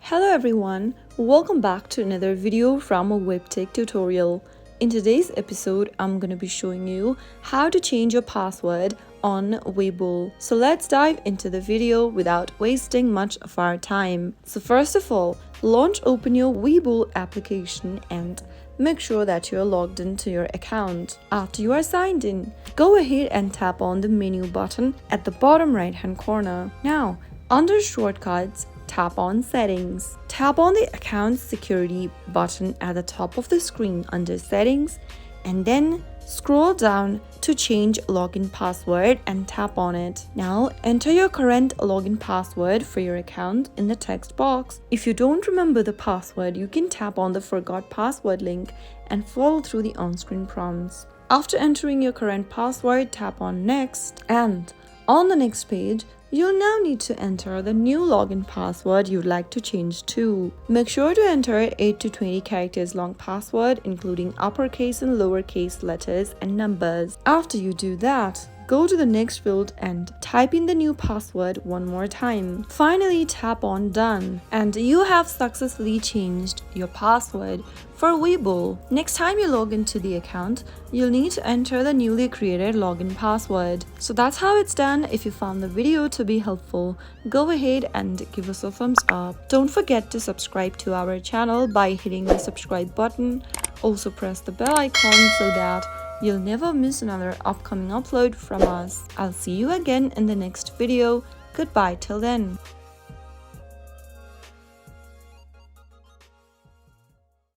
Hello everyone, welcome back to another video from a Webtech tutorial. In today's episode, I'm going to be showing you how to change your password on WeBull. So let's dive into the video without wasting much of our time. So first of all, open your WeBull application and make sure that you're logged into your account. After you are signed in, go ahead and tap on the menu button at the bottom right hand corner. Now, under shortcuts, tap on Settings. Tap on the Account Security button at the top of the screen under Settings and then scroll down to change login password and tap on it. Now enter your current login password for your account in the text box. If you don't remember the password, you can tap on the Forgot Password link and follow through the on-screen prompts. After entering your current password, tap on Next, and on the next page, you'll now need to enter the new login password you'd like to change to. Make sure to enter 8 to 20 characters long password, including uppercase and lowercase letters and numbers. After you do that, go to the next field and type in the new password one more time. Finally, tap on Done, and you have successfully changed your password for WeBull. Next time you log into the account, you'll need to enter the newly created login password. So that's how it's done. If you found the video to be helpful, go ahead and give us a thumbs up. Don't forget to subscribe to our channel by hitting the subscribe button. Also press the bell icon so that you'll never miss another upcoming upload from us. I'll see you again in the next video. Goodbye till then.